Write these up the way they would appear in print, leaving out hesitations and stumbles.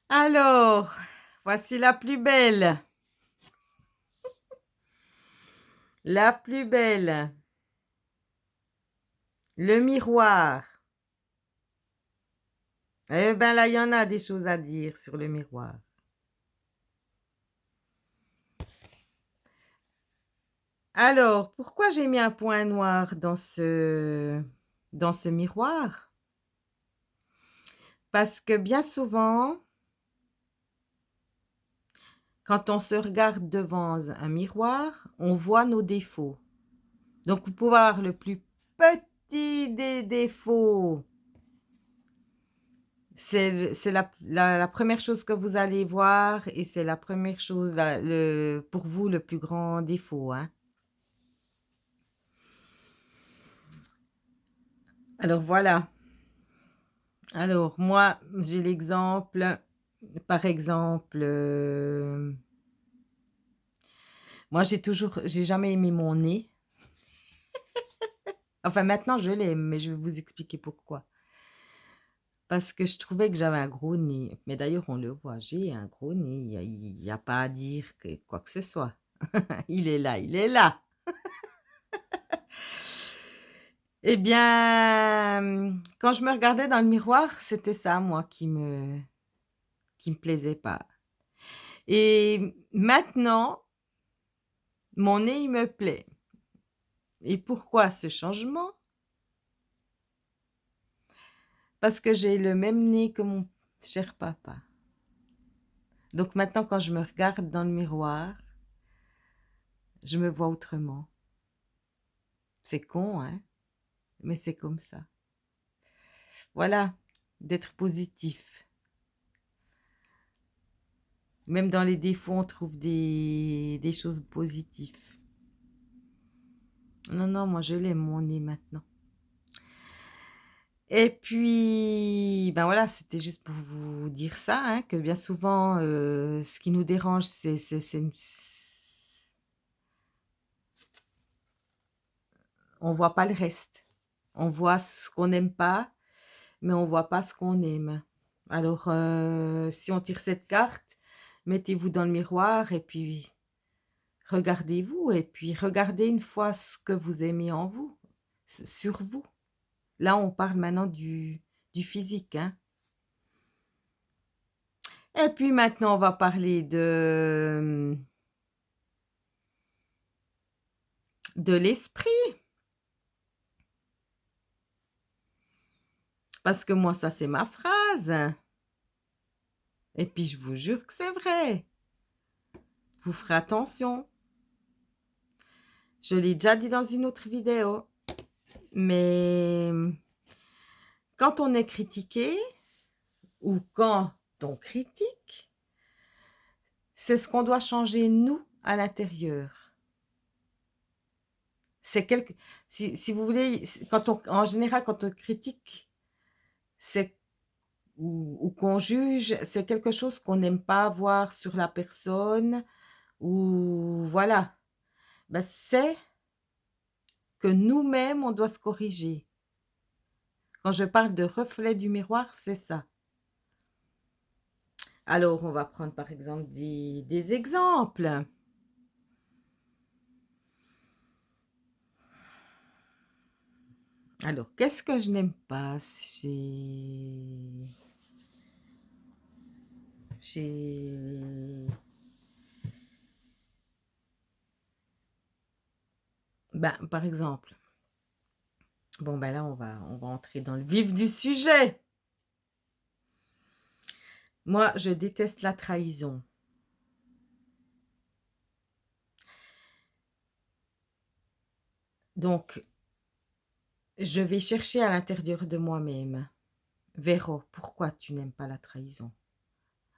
Alors, voici la plus belle. La plus belle. Le miroir. Eh ben là, il y en a des choses à dire sur le miroir. Alors, pourquoi j'ai mis un point noir dans ce miroir? Parce que bien souvent, quand on se regarde devant un miroir, on voit nos défauts. Donc, vous pouvez avoir le plus petit des défauts. C'est la première chose que vous allez voir et c'est la première chose, pour vous, le plus grand défaut, hein. Alors voilà. Alors moi, j'ai l'exemple, par exemple, moi j'ai jamais aimé mon nez. Enfin maintenant je l'aime, mais je vais vous expliquer pourquoi. Parce que je trouvais que j'avais un gros nez. Mais d'ailleurs on le voit, j'ai un gros nez. Il y a pas à dire quoi que ce soit. Il est là, il est là. Eh bien, quand je me regardais dans le miroir, c'était ça, moi, qui me plaisait pas. Et maintenant, mon nez, il me plaît. Et pourquoi ce changement? Parce que j'ai le même nez que mon cher papa. Donc maintenant, quand je me regarde dans le miroir, je me vois autrement. C'est con, hein? Mais c'est comme ça. Voilà, d'être positif. Même dans les défauts, on trouve des choses positives. Non, non, moi je l'aime, mon nez maintenant. Et puis, ben voilà, c'était juste pour vous dire ça, hein, que bien souvent, ce qui nous dérange, on voit pas le reste. On voit ce qu'on n'aime pas, mais on voit pas ce qu'on aime. Alors, si on tire cette carte, mettez-vous dans le miroir et puis regardez-vous et puis regardez une fois ce que vous aimez en vous, sur vous. Là, on parle maintenant du physique, hein. Et puis maintenant, on va parler de l'esprit. Parce que moi, ça, c'est ma phrase. Et puis, je vous jure que c'est vrai. Vous ferez attention. Je l'ai déjà dit dans une autre vidéo. Mais quand on est critiqué ou quand on critique, c'est ce qu'on doit changer, nous, à l'intérieur. C'est si vous voulez, en général, quand on critique, c'est ou qu'on juge, c'est quelque chose qu'on n'aime pas voir sur la personne ou voilà. Ben, c'est que nous-mêmes, on doit se corriger. Quand je parle de reflet du miroir, c'est ça. Alors, on va prendre par exemple des exemples. Alors, qu'est-ce que je n'aime pas chez... Ben, par exemple, bon, ben là, on va entrer dans le vif du sujet. Moi, je déteste la trahison. Donc, je vais chercher à l'intérieur de moi-même. Véro, pourquoi tu n'aimes pas la trahison?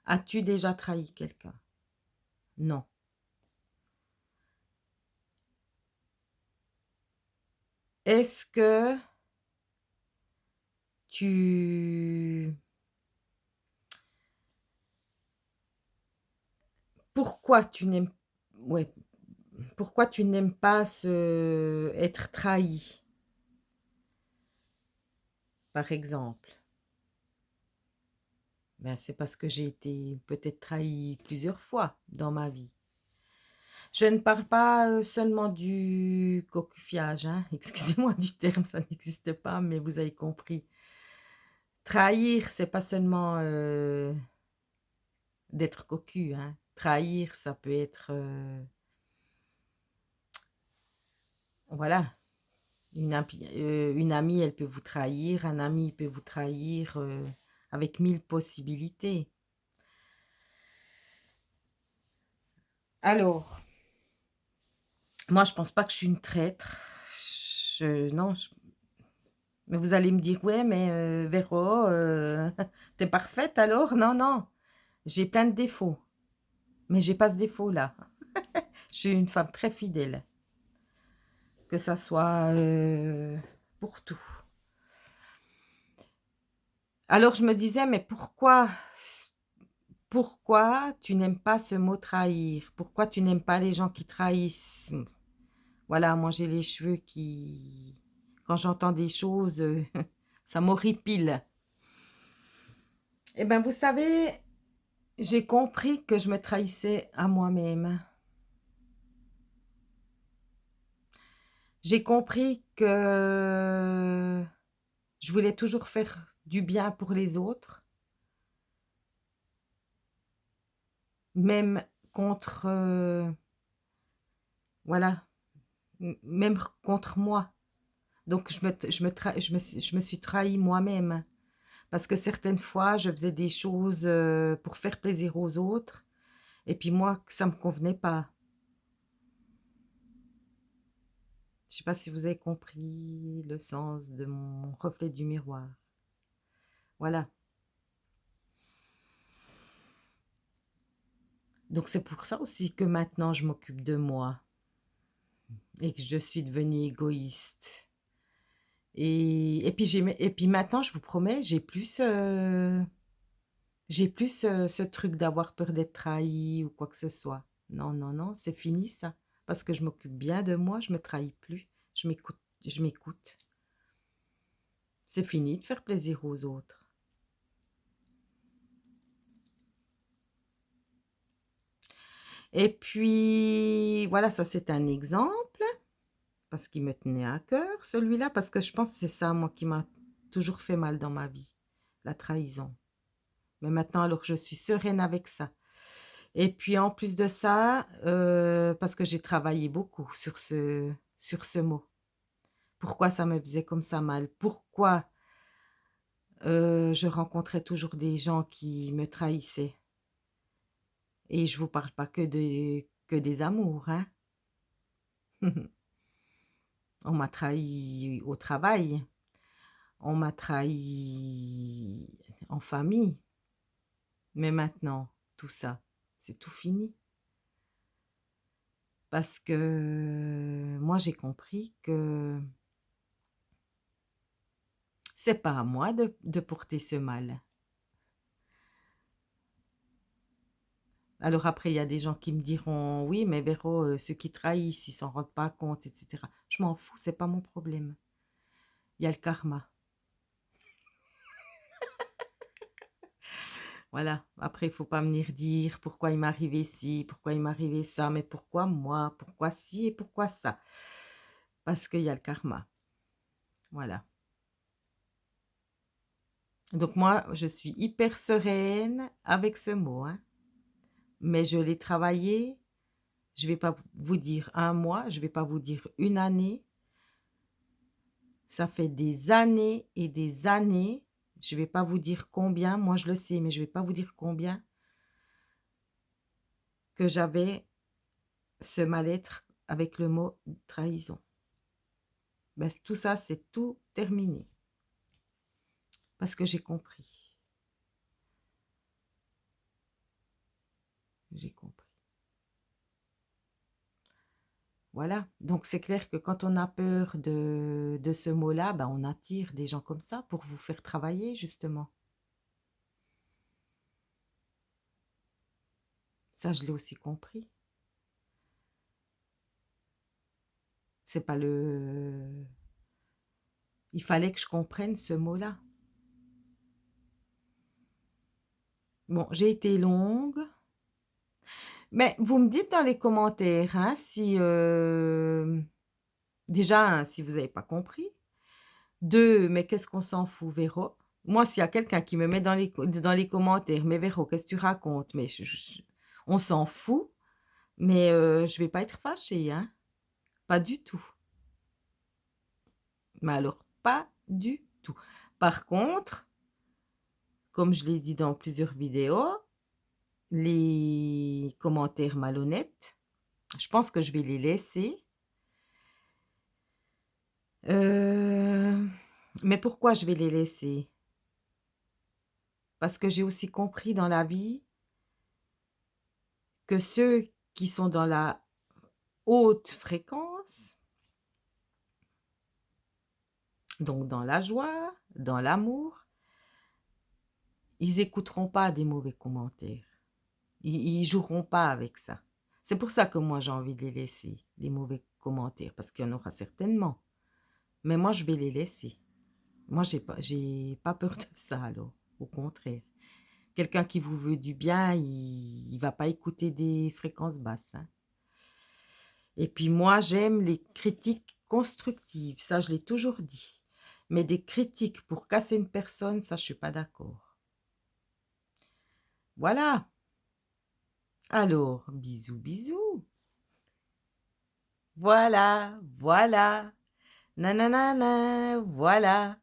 As-tu déjà trahi quelqu'un? Non. Est-ce que tu... Pourquoi tu n'aimes... Ouais. Pourquoi tu n'aimes pas être trahi, par exemple? Ben, c'est parce que j'ai été peut-être trahie plusieurs fois dans ma vie. Je ne parle pas seulement du cocufiage, hein. Excusez-moi du terme, ça n'existe pas, mais vous avez compris. Trahir, c'est pas seulement d'être cocu, hein. Trahir, ça peut être, voilà, une amie, elle peut vous trahir, un ami peut vous trahir avec 1000 possibilités. Alors, moi, je pense pas que je suis une traître. Non, mais vous allez me dire, ouais, mais Véro, t'es parfaite alors? Non, non, j'ai plein de défauts, mais j'ai pas ce défaut-là. Je suis une femme très fidèle, que ça soit pour tout. Alors je me disais, mais pourquoi tu n'aimes pas ce mot trahir? Pourquoi tu n'aimes pas les gens qui trahissent? Voilà, moi j'ai les cheveux qui, quand j'entends des choses, ça m'horripile. Eh bien, vous savez, j'ai compris que je me trahissais à moi-même. J'ai compris que je voulais toujours faire du bien pour les autres, même contre, voilà, même contre moi. Donc je me suis trahie moi-même parce que certaines fois, je faisais des choses pour faire plaisir aux autres et puis moi, ça me convenait pas. Je sais pas si vous avez compris le sens de mon reflet du miroir. Voilà. Donc c'est pour ça aussi que maintenant je m'occupe de moi et que je suis devenue égoïste. Et puis maintenant, je vous promets, j'ai plus ce truc d'avoir peur d'être trahi ou quoi que ce soit. Non, non, non, c'est fini ça. Parce que je m'occupe bien de moi, je me trahis plus. Je m'écoute, je m'écoute. C'est fini de faire plaisir aux autres. Et puis, voilà, ça c'est un exemple, parce qu'il me tenait à cœur, celui-là, parce que je pense que c'est ça, moi, qui m'a toujours fait mal dans ma vie, la trahison. Mais maintenant, alors, je suis sereine avec ça. Et puis, en plus de ça, parce que j'ai travaillé beaucoup sur ce mot. Pourquoi ça me faisait comme ça mal? Pourquoi je rencontrais toujours des gens qui me trahissaient? Et je vous parle pas que des amours, hein. On m'a trahi au travail, on m'a trahi en famille. Mais maintenant, tout ça, c'est tout fini. Parce que moi, j'ai compris que c'est pas à moi de porter ce mal. Alors après, il y a des gens qui me diront, oui, mais Véro, ceux qui trahissent, ils s'en rendent pas compte, etc. Je m'en fous, c'est pas mon problème. Il y a le karma. Voilà. Après, il faut pas venir dire pourquoi il m'est arrivé ci, pourquoi il m'est arrivé ça, mais pourquoi moi, pourquoi ci et pourquoi ça. Parce qu'il y a le karma. Voilà. Donc moi, je suis hyper sereine avec ce mot, hein. Mais je l'ai travaillé. Je vais pas vous dire un mois, je vais pas vous dire une année. Ça fait des années et des années. Je vais pas vous dire combien, moi je le sais, mais je vais pas vous dire combien que j'avais ce mal-être avec le mot trahison. Ben, tout ça, c'est tout terminé. Parce que j'ai compris. J'ai compris. Voilà. Donc, c'est clair que quand on a peur de ce mot-là, ben, on attire des gens comme ça pour vous faire travailler, justement. Ça, je l'ai aussi compris. C'est pas le... Il fallait que je comprenne ce mot-là. Bon, j'ai été longue, mais vous me dites dans les commentaires, hein, si, déjà 1, si vous avez pas compris. 2, mais qu'est-ce qu'on s'en fout, Véro? Moi, s'il y a quelqu'un qui me met dans les commentaires: «Mais Véro, qu'est-ce que tu racontes?» mais je on s'en fout, mais je vais pas être fâchée, hein, pas du tout. Mais alors pas du tout. Par contre, comme je l'ai dit dans plusieurs vidéos, les commentaires malhonnêtes, je pense que je vais les laisser. Heu, mais pourquoi je vais les laisser? Parce que j'ai aussi compris dans la vie que ceux qui sont dans la haute fréquence, donc dans la joie, dans l'amour, ils écouteront pas des mauvais commentaires. Ils joueront pas avec ça. C'est pour ça que moi j'ai envie de les laisser, les mauvais commentaires, parce qu'il y en aura certainement. Mais moi je vais les laisser. Moi j'ai pas peur de ça alors, au contraire. Quelqu'un qui vous veut du bien, il va pas écouter des fréquences basses, hein. Et puis moi, j'aime les critiques constructives, ça je l'ai toujours dit. Mais des critiques pour casser une personne, ça je suis pas d'accord. Voilà. Alors, bisous, bisous. Voilà, voilà. Nananana, voilà.